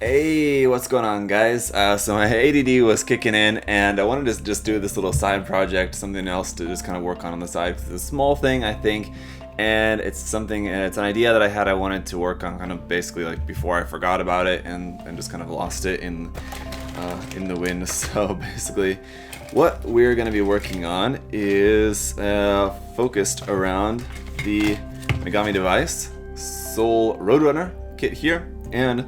Hey, what's going on, guys? So my ADD was kicking in, and I wanted to just do this little side project, something else to just kind of work on the side. It's a small thing, I think, and it's an idea that I had. I wanted to work on kind of basically like before I forgot about it and just kind of lost it in the wind. So basically, what we're going to be working on is focused around the Megami device Soul Roadrunner kit here, and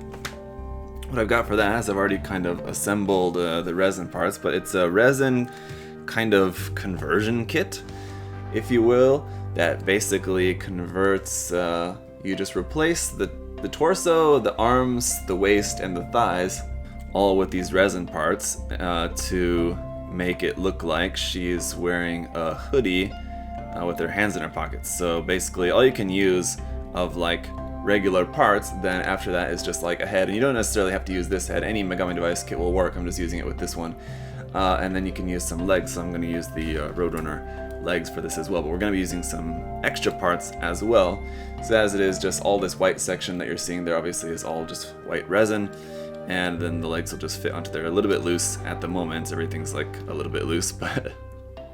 what I've got for that is I've already kind of assembled the resin parts, but it's a resin kind of conversion kit, if you will, that basically converts, you just replace the torso, the arms, the waist, and the thighs all with these resin parts to make it look like she's wearing a hoodie with her hands in her pockets. So basically all you can use of like regular parts, then after that is just like a head, and you don't necessarily have to use this head. Any Megami device kit will work. I'm just using it with this one, and then you can use some legs, so I'm going to use the Roadrunner legs for this as well, but we're going to be using some extra parts as well. So as it is, just all this white section that you're seeing there obviously is all just white resin, and then the legs will just fit onto there a little bit loose at the moment. Everything's like a little bit loose, but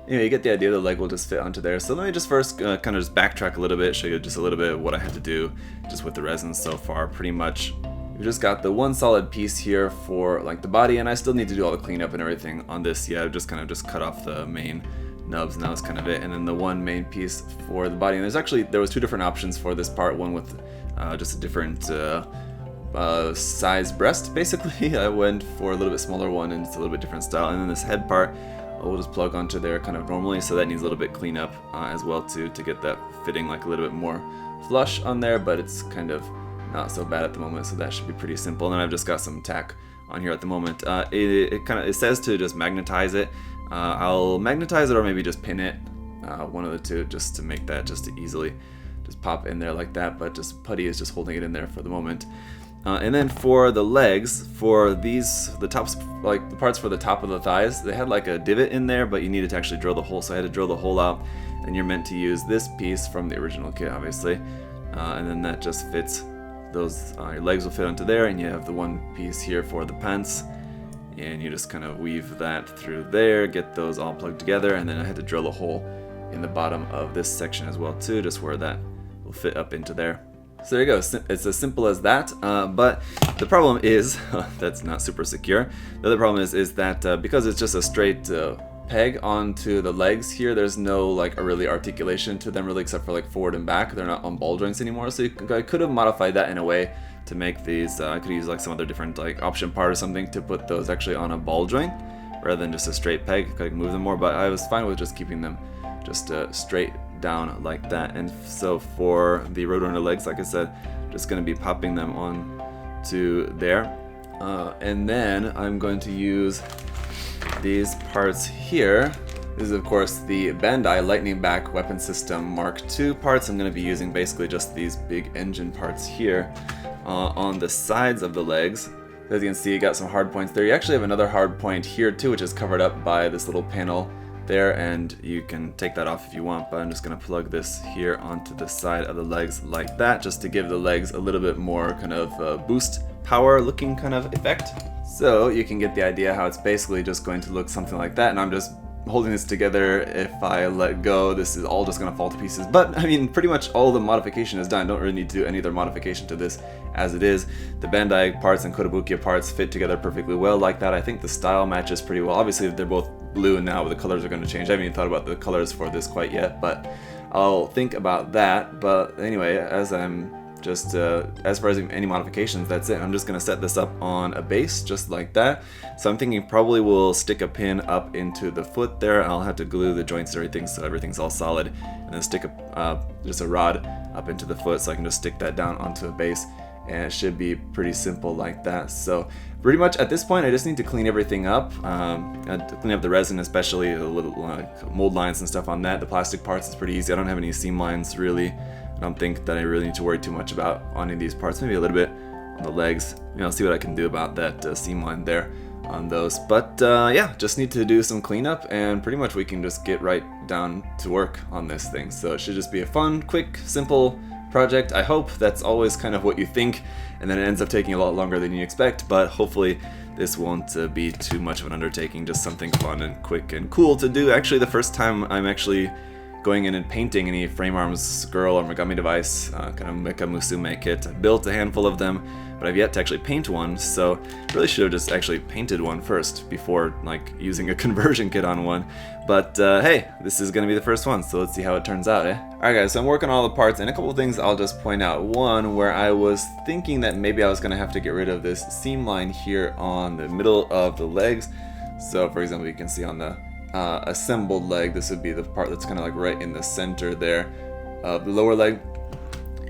anyway, you get the idea. The leg will just fit onto there. So let me just first kind of just backtrack a little bit, show you just a little bit of what I had to do just with the resin so far. Pretty much, we just got the one solid piece here for like the body, and I still need to do all the cleanup and everything on this. Yeah, I've just kind of just cut off the main nubs, and that was kind of it. And then the one main piece for the body. And there was two different options for this part. One with just a different size breast, basically. I went for a little bit smaller one, and it's a little bit different style. And then this head part, we'll just plug onto there kind of normally, so that needs a little bit cleanup as well too, to get that fitting like a little bit more flush on there, but it's kind of not so bad at the moment, so that should be pretty simple. And then I've just got some tack on here at the moment. It says to just magnetize it. I'll magnetize it or maybe just pin it, one of the two, just to make that just to easily just pop in there like that, but just putty is just holding it in there for the moment. And then for the legs, for these, the tops, like the parts for the top of the thighs, they had like a divot in there, but you needed to actually drill the hole, so I had to drill the hole out, and you're meant to use this piece from the original kit, obviously, and then that just fits those, your legs will fit onto there, and you have the one piece here for the pants, and you just kind of weave that through there, get those all plugged together, and then I had to drill a hole in the bottom of this section as well too, just where that will fit up into there. So there you go, it's as simple as that, but the problem is, that's not super secure. The other problem is that because it's just a straight peg onto the legs here, there's no like a really articulation to them really, except for like forward and back. They're not on ball joints anymore, so I could have modified that in a way to make these, I could use like some other different like option part or something to put those actually on a ball joint, rather than just a straight peg. I could move them more, but I was fine with just keeping them just straight down like that. And so for the Roadrunner legs, like I said, just going to be popping them on to there, and then I'm going to use these parts here. This is of course the Bandai Lightning Back Weapon System Mark II parts. I'm going to be using basically just these big engine parts here on the sides of the legs. As you can see, you got some hard points there. You actually have another hard point here too, which is covered up by this little panel there, and you can take that off if you want, but I'm just going to plug this here onto the side of the legs like that, just to give the legs a little bit more kind of boost power looking kind of effect. So you can get the idea how it's basically just going to look something like that, and I'm just holding this together. If I let go, this is all just going to fall to pieces. But I mean, pretty much all the modification is done. I don't really need to do any other modification to this as it is. The Bandai parts and Kotobukiya parts fit together perfectly well like that. I think the style matches pretty well. Obviously they're both blue now, but the colors are going to change. I haven't even thought about the colors for this quite yet, but I'll think about that. But anyway, as I'm just as far as any modifications, that's it. I'm just going to set this up on a base just like that. So I'm thinking probably we'll stick a pin up into the foot there. I'll have to glue the joints and everything so everything's all solid, and then stick just a rod up into the foot, so I can just stick that down onto a base, and it should be pretty simple like that. So pretty much at this point I just need to clean everything up, clean up the resin, especially the little mold lines and stuff on that. The plastic parts is pretty easy. I don't have any seam lines really. I don't think that I really need to worry too much about on any of these parts. Maybe a little bit on the legs. I'll see what I can do about that seam line there on those. But yeah, just need to do some cleanup, and pretty much we can just get right down to work on this thing. So it should just be a fun, quick, simple project. I hope that's always kind of what you think, and then it ends up taking a lot longer than you expect, but hopefully this won't be too much of an undertaking, just something fun and quick and cool to do. Actually, the first time I'm actually going in and painting any frame arms girl or Megami device, kind of Mecha Musume kit. I built a handful of them, but I've yet to actually paint one, so really should have just actually painted one first before like using a conversion kit on one. But hey, this is gonna be the first one, so let's see how it turns out, eh? Alright guys, so I'm working on all the parts, and a couple of things I'll just point out. One, where I was thinking that maybe I was gonna have to get rid of this seam line here on the middle of the legs. So for example, you can see on the assembled leg, this would be the part that's kind of like right in the center there of the lower leg.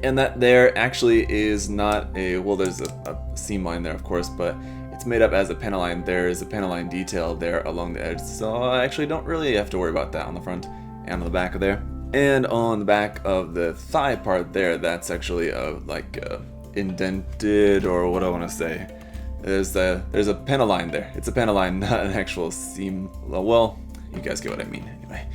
And that there actually is not a, well, there's a seam line there of course, but it's made up as a pentaline. There is a pentaline detail there along the edge, so I actually don't really have to worry about that on the front and on the back of there. And on the back of the thigh part there, that's actually indented, or what do I want to say. There's a pentaline there. It's a pentaline, not an actual seam. Well, you guys get what I mean anyway.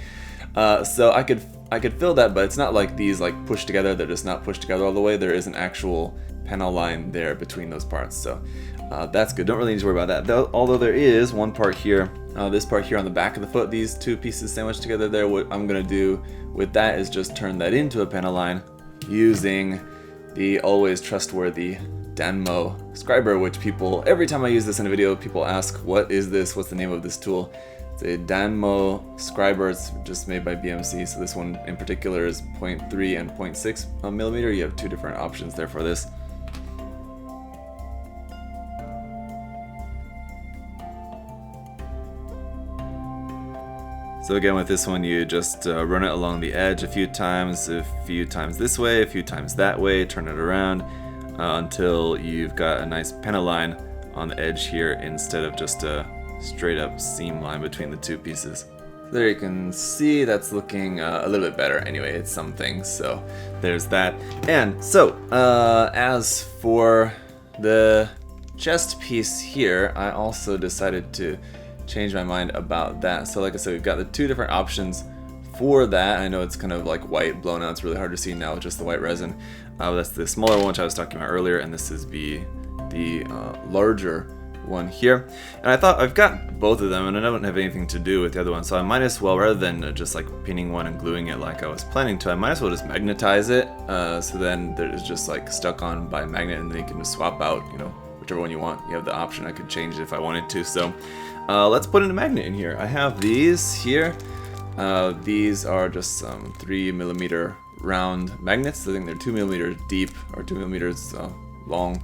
So I could fill that, but it's not like these like push together. They're just not pushed together all the way. There is an actual pentaline there between those parts, so that's good. Don't really need to worry about that. Although there is one part here, this part here on the back of the foot, these two pieces sandwiched together there. What I'm gonna do with that is just turn that into a pentaline using the always trustworthy Danmo scriber, which people, every time I use this in a video, people ask, what is this? What's the name of this tool? It's a Danmo scriber. It's just made by BMC, so this one in particular is 0.3 and 0.6 millimeter. You have two different options there for this. So again, with this one, you just run it along the edge a few times this way, a few times that way, turn it around until you've got a nice pentaline on the edge here instead of just a straight up seam line between the two pieces. There you can see that's looking a little bit better. Anyway, it's something, so there's that. And so, as for the chest piece here, I also decided to change my mind about that. So like I said, we've got the two different options for that. I know it's kind of like white blown out. It's really hard to see now with just the white resin. That's the smaller one which I was talking about earlier, and this is the larger one here. And I thought I've got both of them and I don't have anything to do with the other one, so I might as well, rather than just like pinning one and gluing it like I was planning to, I might as well just magnetize it, so then it's just like stuck on by magnet, and then you can just swap out, you know, whichever one you want. You have the option. I could change it if I wanted to. So let's put in a magnet in here. I have these here. These are just some 3mm round magnets. I think they're 2mm deep, or 2mm long,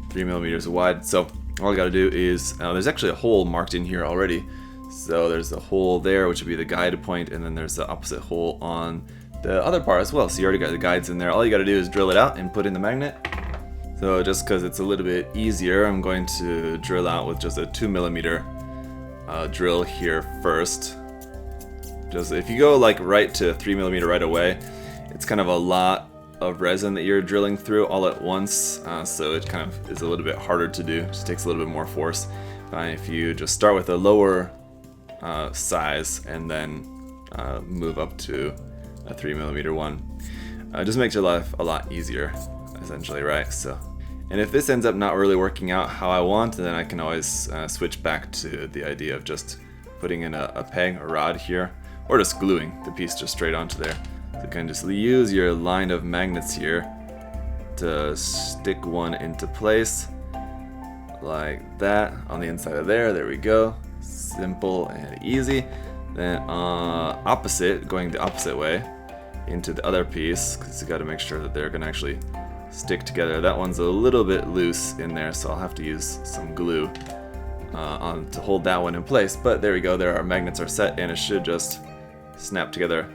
3mm wide. So all I gotta do is, there's actually a hole marked in here already. So there's a hole there, which would be the guide point, and then there's the opposite hole on the other part as well. So you already got the guides in there. All you gotta do is drill it out and put in the magnet. So just because it's a little bit easier, I'm going to drill out with just a 2mm drill here first. Just if you go like right to 3mm right away, it's kind of a lot of resin that you're drilling through all at once, so it kind of is a little bit harder to do. It just takes a little bit more force. If you just start with a lower size and then move up to a 3mm one, just makes your life a lot easier, essentially, right? So, and if this ends up not really working out how I want, then I can always switch back to the idea of just putting in a peg, a rod here, or just gluing the piece just straight onto there. So you can just use your line of magnets here to stick one into place, like that, on the inside of there. There we go. Simple and easy. Then going the opposite way into the other piece, because you got to make sure that they're going to actually stick together. That one's a little bit loose in there, so I'll have to use some glue to hold that one in place. But there we go. There, our magnets are set, and it should just snap together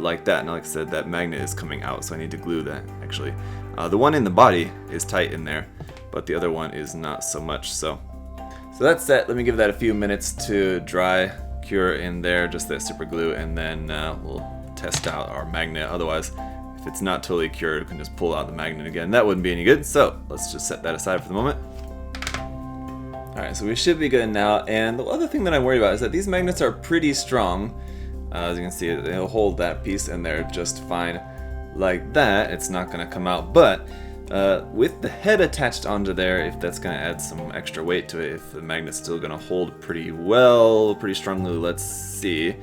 like that. Now, like I said, that magnet is coming out, so I need to glue that actually. The one in the body is tight in there, but the other one is not so much. So that's set. Let me give that a few minutes to dry, cure in there, just that super glue, and then we'll test out our magnet. Otherwise, if it's not totally cured, we can just pull out the magnet again. That wouldn't be any good, so let's just set that aside for the moment. Alright, so we should be good now, and the other thing that I'm worried about is that these magnets are pretty strong. As you can see, they'll hold that piece in there just fine. like that, it's not going to come out. But with the head attached onto there, if that's going to add some extra weight to it, if the magnet's still going to hold pretty well, pretty strongly, let's see.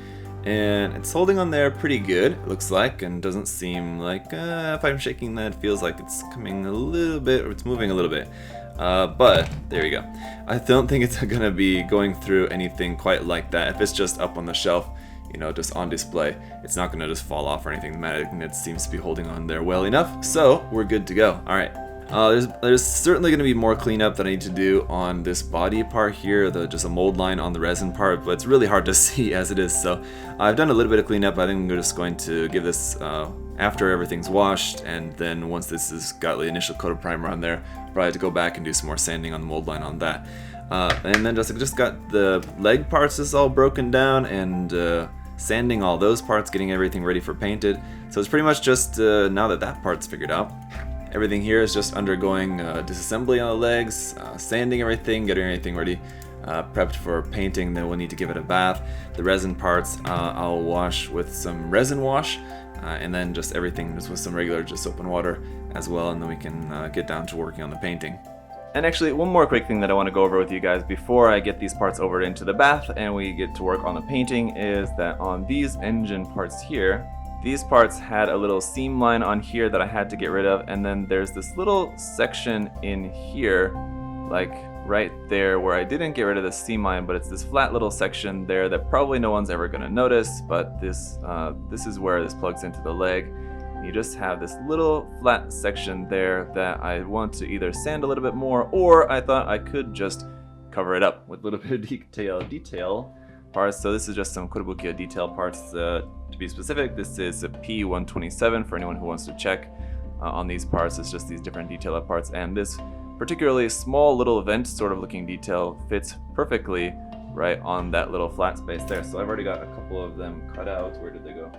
And it's holding on there pretty good, it looks like, and doesn't seem like, if I'm shaking that, it feels like it's coming a little bit, or it's moving a little bit. But there you go. I don't think it's going to be going through anything quite like that. If it's just up on the shelf, you know, just on display, it's not going to just fall off or anything. The magnet seems to be holding on there well enough, so we're good to go. All right. There's certainly going to be more cleanup that I need to do on this body part here, just a mold line on the resin part, but it's really hard to see as it is. So I've done a little bit of cleanup. I think I'm just going to give this after everything's washed, and then once this has got the initial coat of primer on there, probably have to go back and do some more sanding on the mold line on that. And then just got the leg parts just all broken down and sanding all those parts, getting everything ready for painted. So it's pretty much just now that part's figured out. Everything here is just undergoing disassembly on the legs, sanding everything, getting everything ready, prepped for painting. Then we'll need to give it a bath. The resin parts I'll wash with some resin wash, and then just everything just with some regular just soap and water as well, and then we can get down to working on the painting. And actually, one more quick thing that I want to go over with you guys before I get these parts over into the bath and we get to work on the painting is that on these engine parts here, these parts had a little seam line on here that I had to get rid of, and then there's this little section in here, like right there, where I didn't get rid of the seam line, but it's this flat little section there that probably no one's ever going to notice, but this is where this plugs into the leg. You just have this little flat section there that I want to either sand a little bit more, or I thought I could just cover it up with a little bit of detail parts. So this is just some Kotobukiya detail parts. To be specific, this is a P.127 for anyone who wants to check on these parts. It's just these different detail parts, and this particularly small little vent sort of looking detail fits perfectly right on that little flat space there. So I've already got a couple of them cut out. Where did they go?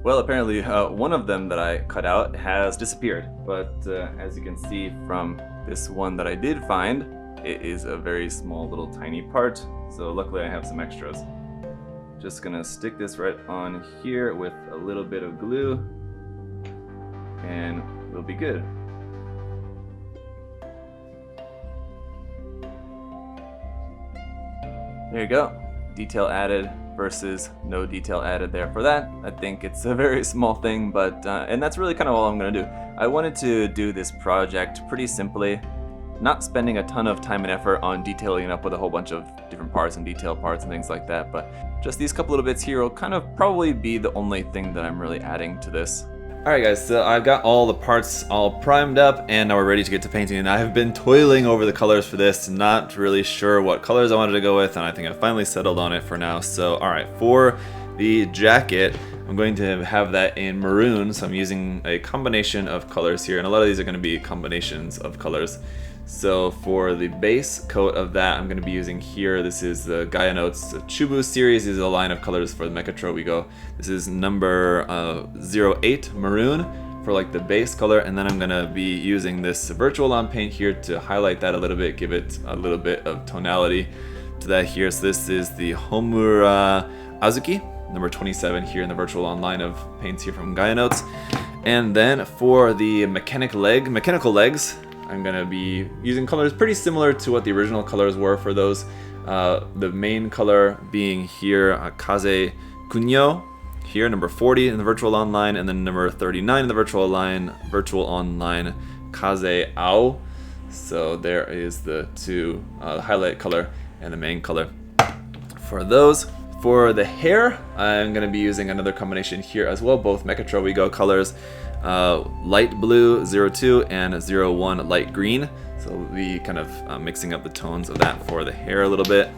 Well, apparently one of them that I cut out has disappeared, but as you can see from this one that I did find, it is a very small little tiny part, so luckily I have some extras. Just gonna stick this right on here with a little bit of glue, and we'll be good. There you go. Detail added versus no detail added there for that. I think it's a very small thing, but and that's really kind of all I'm gonna do. I wanted to do this project pretty simply, not spending a ton of time and effort on detailing up with a whole bunch of different parts and detail parts and things like that, but just these couple little bits here will kind of probably be the only thing that I'm really adding to this. Alright guys, so I've got all the parts all primed up and now we're ready to get to painting, and I've been toiling over the colors for this, not really sure what colors I wanted to go with, and I think I finally settled on it for now. So alright, for the jacket, I'm going to have that in maroon, so I'm using a combination of colors here, and a lot of these are going to be combinations of colors. So for the base coat of that, I'm going to be using here, this is the Gaia Notes Chubu series. This is a line of colors for the Mechatro we go. This is number 08 maroon for like the base color, and then I'm going to be using this virtual on paint here to highlight that a little bit, give it a little bit of tonality to that here. So this is the Homura Azuki, number 27 here in the virtual on line of paints here from Gaia Notes. And then for the mechanical legs, I'm going to be using colors pretty similar to what the original colors were for those. The main color being here, Kaze Kunyo, here, number 40 in the virtual online, and then number 39 in the virtual online, Kaze Ao. So there is the two, highlight color and the main color for those. For the hair, I'm going to be using another combination here as well, both Mechatro We Go colors. Light blue 02 and 01 light green, so we'll be kind of mixing up the tones of that for the hair a little bit.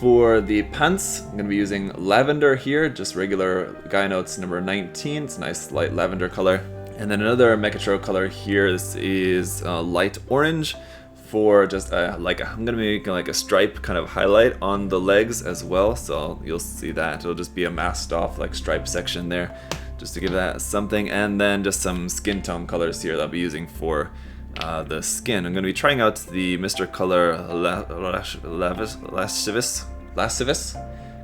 For the pants, I'm going to be using lavender here, just regular Gaia Notes number 19. It's a nice light lavender color. And then another Mechatro color here, this is light orange for just I'm going to be making like a stripe kind of highlight on the legs as well, so you'll see that. It'll just be a masked off like stripe section there, just to give that something. And then just some skin tone colors here that I'll be using for the skin. I'm going to be trying out the Mr. Color Lascivious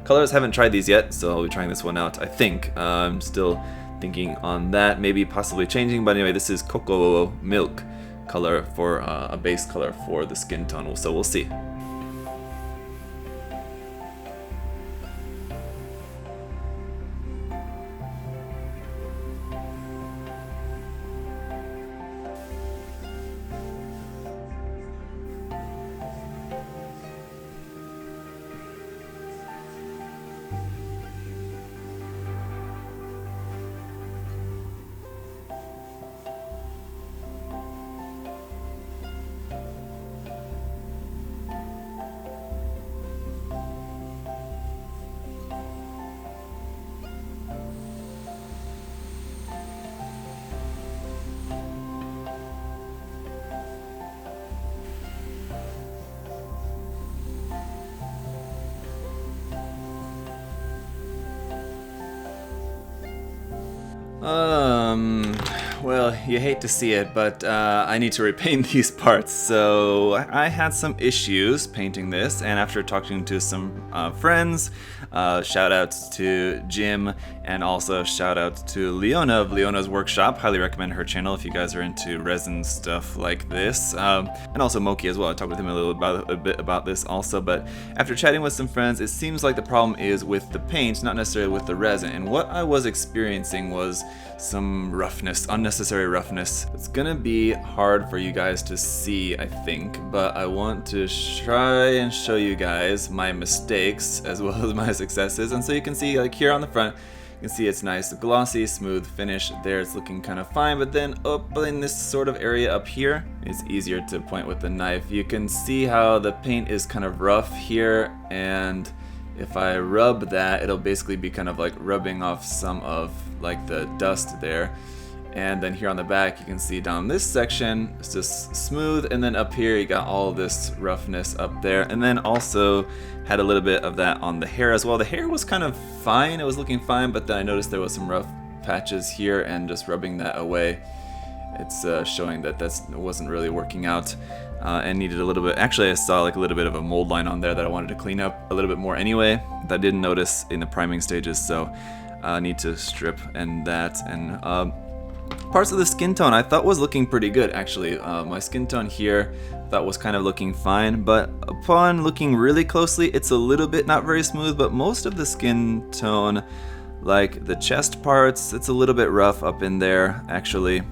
colors. Haven't tried these yet, so I'll be trying this one out, I think. I'm still thinking on that, maybe possibly changing. But anyway, this is cocoa milk color for a base color for the skin tone, so we'll see. Well, you hate to see it, but I need to repaint these parts. So I had some issues painting this, and after talking to some friends, shout outs to Jim, and also shout out to Leona of Leona's Workshop. Highly recommend her channel if you guys are into resin stuff like this. And also Moki as well. I talked with him a bit about this also, but after chatting with some friends, it seems like the problem is with the paint, not necessarily with the resin. And what I was experiencing was some roughness, unnecessary roughness. It's gonna be hard for you guys to see, I think, but I want to try and show you guys my mistakes as well as my successes. And so you can see, like here on the front, you can see it's nice, glossy, smooth finish. There it's looking kind of fine, but then up in this sort of area up here, it's easier to point with the knife. You can see how the paint is kind of rough here, and if I rub that, it'll basically be kind of like rubbing off some of like the dust there. And then here on the back, you can see down this section, it's just smooth, and then up here you got all this roughness up there, and then also had a little bit of that on the hair as well. The hair was kind of fine, it was looking fine, but then I noticed there was some rough patches here, and just rubbing that away, it's showing that that wasn't really working out. And needed a little bit, actually I saw like a little bit of a mold line on there that I wanted to clean up a little bit more anyway, that I didn't notice in the priming stages, so I need to strip and that. And parts of the skin tone I thought was looking pretty good actually. My skin tone here I thought was kind of looking fine, but upon looking really closely, it's a little bit not very smooth, but most of the skin tone, like the chest parts, it's a little bit rough up in there actually.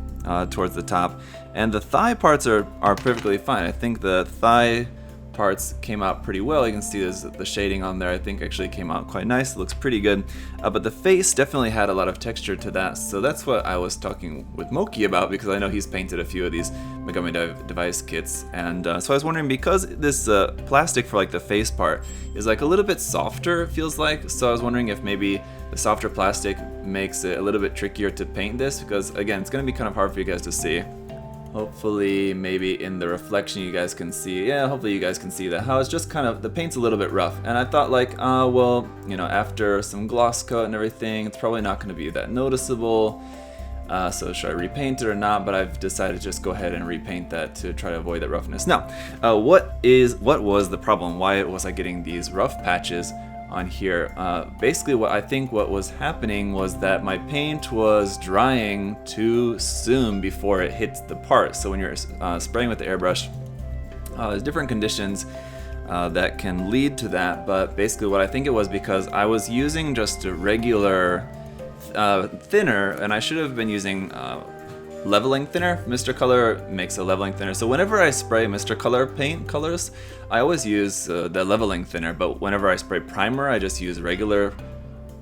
Towards the top, and the thigh parts are perfectly fine. I think the thigh parts came out pretty well. You can see there's the shading on there. I think actually came out quite nice. It looks pretty good. But the face definitely had a lot of texture to that. So that's what I was talking with Moki about, because I know he's painted a few of these Megami device kits. And so I was wondering, because this plastic for like the face part is like a little bit softer, it feels like. So I was wondering if maybe the softer plastic makes it a little bit trickier to paint this, because again, it's going to be kind of hard for you guys to see. Hopefully maybe in the reflection you guys can see, yeah, hopefully you guys can see that, how it's just kind of, the paint's a little bit rough. And I thought like, well, you know, after some gloss coat and everything, it's probably not going to be that noticeable. So should I repaint it or not? But I've decided to just go ahead and repaint that to try to avoid that roughness. Now, what was the problem? Why was I getting these rough patches on here? Basically what was happening was that my paint was drying too soon before it hits the part. So when you're spraying with the airbrush, there's different conditions that can lead to that, but basically what I think it was because I was using just a regular thinner, and I should have been using leveling thinner. Mr. Color makes a leveling thinner, so whenever I spray Mr. Color paint colors, I always use the leveling thinner, but whenever I spray primer, I just use regular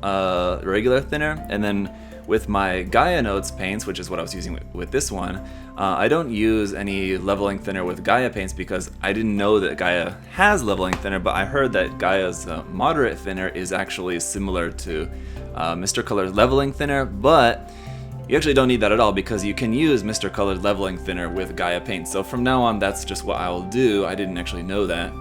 thinner. And then with my Gaia Notes paints, which is what I was using with this one, I don't use any leveling thinner with Gaia paints because I didn't know that Gaia has leveling thinner, but I heard that Gaia's moderate thinner is actually similar to Mr. Color's leveling thinner, but you actually don't need that at all because you can use Mr. Color's leveling thinner with Gaia paint. So from now on, that's just what I will do. I didn't actually know that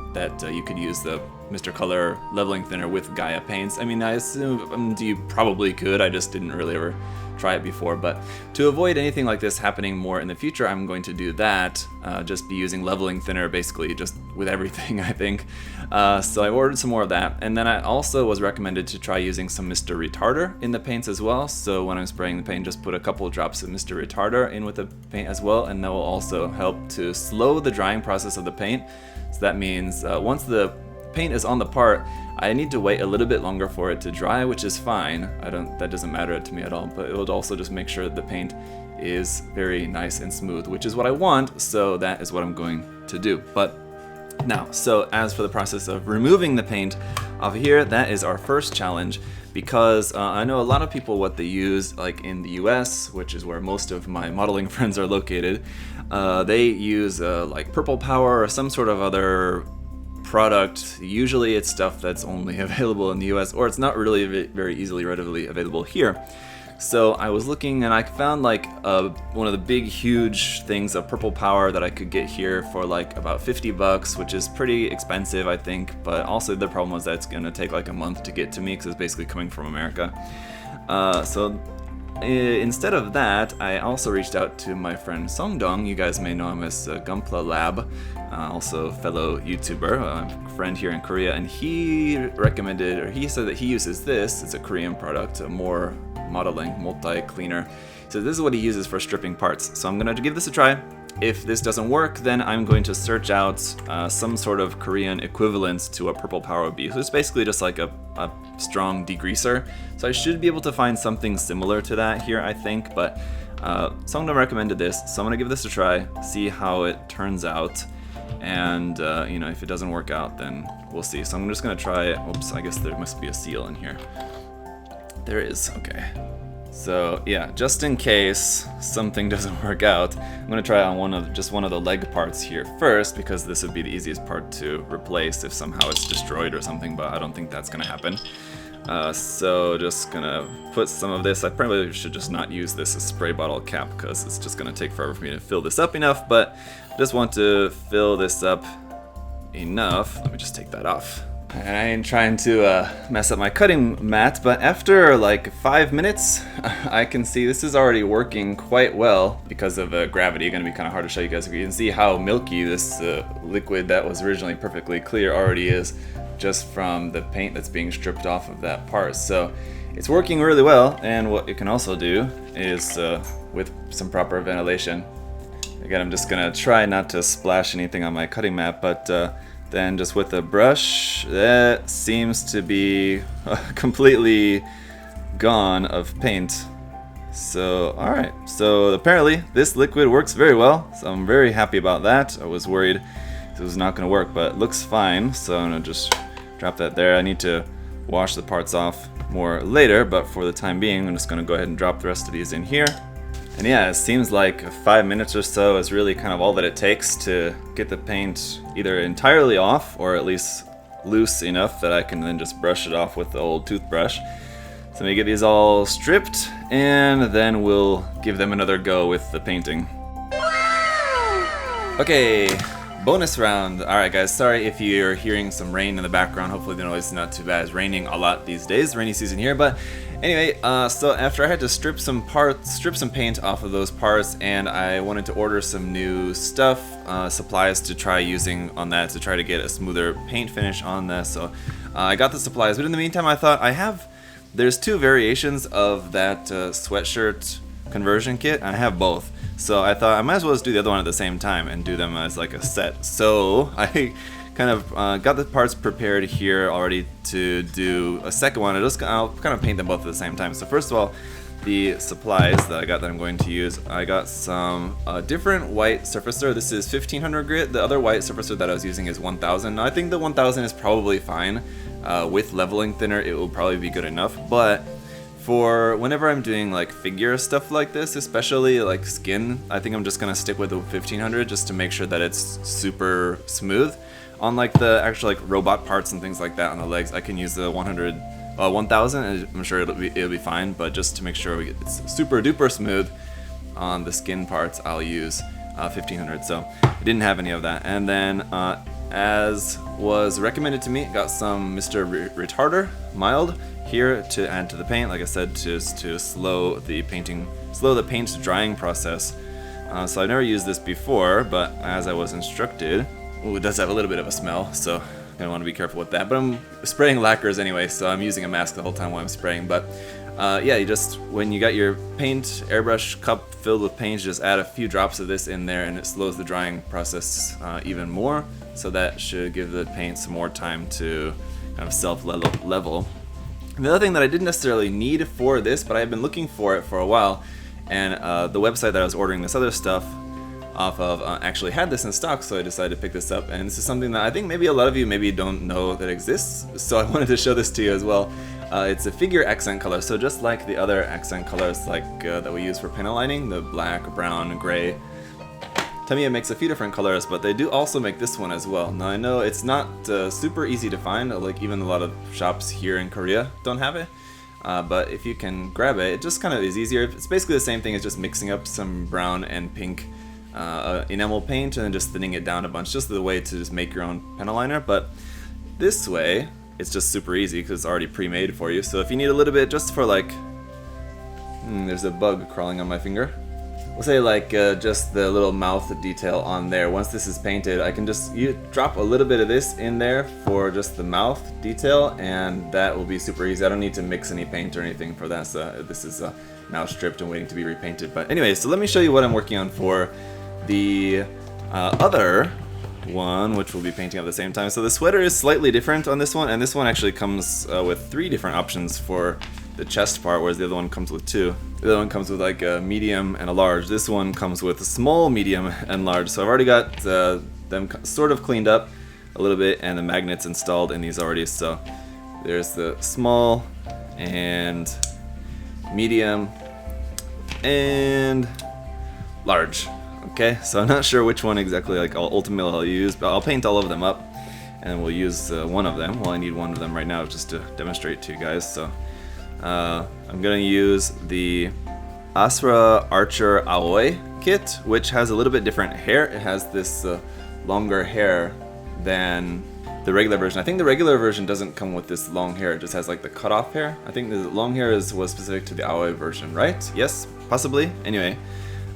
you could use the Mr. Color leveling thinner with Gaia paints. I mean, I assume you probably could, I just didn't really ever try it before, but to avoid anything like this happening more in the future, I'm going to do that, just be using leveling thinner basically just with everything, I think. So I ordered some more of that, and then I also was recommended to try using some Mr. Retarder in the paints as well. So when I'm spraying the paint, just put a couple of drops of Mr. Retarder in with the paint as well, and that will also help to slow the drying process of the paint. So that means once the paint is on the part, I need to wait a little bit longer for it to dry, which is fine. That doesn't matter to me at all, but it would also just make sure that the paint is very nice and smooth, which is what I want, so that is what I'm going to do. But now, so as for the process of removing the paint off of here, that is our first challenge, because I know a lot of people what they use, like in the US, which is where most of my modeling friends are located, they use like Purple Power or some sort of other product. Usually it's stuff that's only available in the US, or it's not really very easily readily available here. So I was looking and I found like one of the big huge things of Purple Power that I could get here for like about 50 bucks, which is pretty expensive I think, but also the problem was that it's gonna take like a month to get to me because it's basically coming from America. So instead of that, I also reached out to my friend Songdong. You guys may know him as Gunpla Lab, also fellow YouTuber, a friend here in Korea, and he recommended, or he said that he uses this. It's a Korean product, a more modeling multi-cleaner. So this is what he uses for stripping parts. So I'm going to give this a try. If this doesn't work, then I'm going to search out some sort of Korean equivalent to a Purple Power would be. So it's basically just like a strong degreaser. So I should be able to find something similar to that here, I think, but Songdong recommended this, so I'm gonna give this a try, see how it turns out, and you know, if it doesn't work out, then we'll see. So I'm just gonna try it. Oops, I guess there must be a seal in here. There is, okay. So yeah, just in case something doesn't work out, I'm gonna try on just one of the leg parts here first, because this would be the easiest part to replace if somehow it's destroyed or something, but I don't think that's gonna happen. So just gonna put some of this. I probably should just not use this as spray bottle cap because it's just gonna take forever for me to fill this up enough, but just want to fill this up enough. Let me just take that off. I ain't trying to mess up my cutting mat, but after like 5 minutes, I can see this is already working quite well because of gravity. Gonna be kind of hard to show you guys. You can see how milky this liquid that was originally perfectly clear already is, just from the paint that's being stripped off of that part. So it's working really well, and what you can also do is with some proper ventilation. Again, I'm just gonna try not to splash anything on my cutting mat, but then just with a brush, that seems to be completely gone of paint. So, alright, so apparently this liquid works very well, so I'm very happy about that. I was worried it was not gonna work, but it looks fine, so I'm gonna just drop that there. I need to wash the parts off more later, but for the time being, I'm just gonna go ahead and drop the rest of these in here. And yeah, it seems like 5 minutes or so is really kind of all that it takes to get the paint either entirely off or at least loose enough that I can then just brush it off with the old toothbrush. So let me get these all stripped, and then we'll give them another go with the painting. Okay, bonus round. Alright guys, sorry if you're hearing some rain in the background. Hopefully the noise is not too bad. It's raining a lot these days, rainy season here, but anyway, so after I had to strip some paint off of those parts, and I wanted to order some new stuff, supplies to try using on that to try to get a smoother paint finish on this. So I got the supplies, but in the meantime I thought there's two variations of that sweatshirt conversion kit, and I have both. So I thought I might as well just do the other one at the same time and do them as like a set. So I kind of got the parts prepared here already to do a second one. I'll kind of paint them both at the same time. So first of all, the supplies that I got that I'm going to use, I got some different white surfacer. This is 1500 grit. The other white surfacer that I was using is 1000. Now I think the 1000 is probably fine. With leveling thinner, it will probably be good enough, but for whenever I'm doing like figure stuff like this, especially like skin, I think I'm just gonna stick with the 1500 just to make sure that it's super smooth. On like the actual like robot parts and things like that on the legs, I can use the 1000, and I'm sure it'll be fine. But just to make sure it's super duper smooth on the skin parts, I'll use 1500. So I didn't have any of that. And then as was recommended to me. Got some Mr. Retarder mild here to add to the paint. Like I said, just to slow the paint's drying process. So I've never used this before, but as I was instructed, ooh, it does have a little bit of a smell, so I'm gonna want to be careful with that. But I'm spraying lacquers anyway, so I'm using a mask the whole time while I'm spraying. But yeah, you just, when you got your paint airbrush cup filled with paint, you just add a few drops of this in there, and it slows the drying process even more. So that should give the paint some more time to kind of self-level. And the other thing that I didn't necessarily need for this, but I've been looking for it for a while, and the website that I was ordering this other stuff off of actually had this in stock, so I decided to pick this up. And this is something that I think maybe a lot of you maybe don't know that exists, so I wanted to show this to you as well. It's a figure accent color, so just like the other accent colors like that we use for panel lining, the black, brown, gray. Tamiya makes a few different colors, but they do also make this one as well. Now I know it's not super easy to find, like even a lot of shops here in Korea don't have it. But if you can grab it, it just kind of is easier. It's basically the same thing as just mixing up some brown and pink enamel paint and then just thinning it down a bunch, just the way to just make your own panel liner. But this way, it's just super easy because it's already pre-made for you. So if you need a little bit just for like, there's a bug crawling on my finger. We'll say like just the little mouth detail on there. Once this is painted, I can just drop a little bit of this in there for just the mouth detail, and that will be super easy. I don't need to mix any paint or anything for that. So this is now stripped and waiting to be repainted. But anyway, so let me show you what I'm working on for the other one, which we'll be painting at the same time. So the sweater is slightly different on this one, and this one actually comes with 3 different options for the chest part, whereas the other one comes with 2. The other one comes with like a medium and a large. This one comes with a small, medium, and large. So I've already got them sort of cleaned up a little bit and the magnets installed in these already. So there's the small and medium and large. Okay, so I'm not sure which one exactly like ultimately I'll use, but I'll paint all of them up and we'll use one of them. Well, I need one of them right now just to demonstrate to you guys. So I'm gonna use the Asra Archer Aoi kit, which has a little bit different hair. It has this longer hair than the regular version. I think the regular version doesn't come with this long hair, it just has like the cutoff hair. I think the long hair was specific to the Aoi version, right? Yes, possibly. Anyway,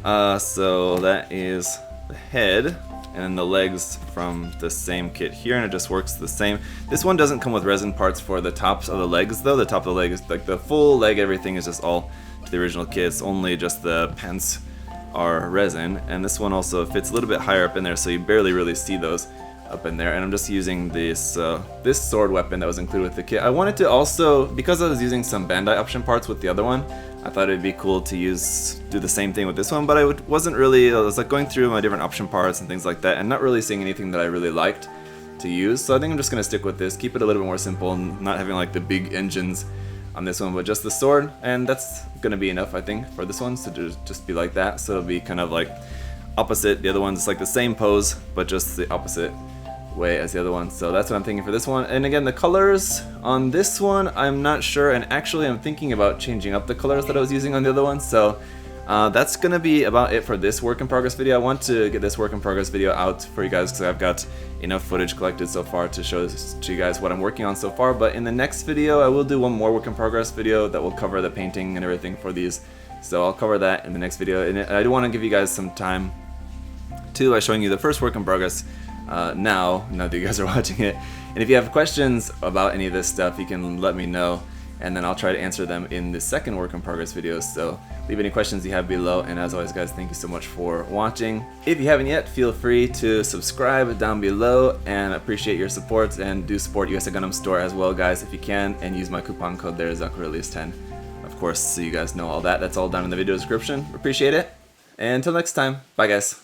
so that is the head, and then the legs from the same kit here, and it just works the same. This one doesn't come with resin parts for the tops of the legs though. The top of the leg is like the full leg, everything is just all to the original kit. It's only just the pants are resin, and this one also fits a little bit higher up in there, so you barely really see those up in there. And I'm just using this this sword weapon that was included with the kit. I wanted to also, because I was using some Bandai option parts with the other one, I thought it'd be cool to do the same thing with this one, but I wasn't really, I was like going through my different option parts and things like that and not really seeing anything that I really liked to use. So I think I'm just gonna stick with this, keep it a little bit more simple and not having like the big engines on this one, but just the sword, and that's gonna be enough I think for this one, so just be like that. So it'll be kind of like opposite the other ones. It's like the same pose, but just the opposite way as the other one. So that's what I'm thinking for this one. And again, the colors on this one, I'm not sure, and actually I'm thinking about changing up the colors that I was using on the other one. So that's gonna be about it for this work in progress video. I want to get this work in progress video out for you guys because I've got enough footage collected so far to show to you guys what I'm working on so far. But in the next video I will do one more work in progress video that will cover the painting and everything for these. So I'll cover that in the next video, and I do want to give you guys some time too by showing you the first work in progress now that you guys are watching it. And if you have questions about any of this stuff, you can let me know, and then I'll try to answer them in the second work in progress video. So leave any questions you have below, and as always guys, thank you so much for watching. If you haven't yet, feel free to subscribe down below, and appreciate your support, and do support USA Gundam Store as well guys if you can, and use my coupon code there, ZakuAurelius10, of course, so you guys know all that. That's all down in the video description. Appreciate it, and until next time, bye guys.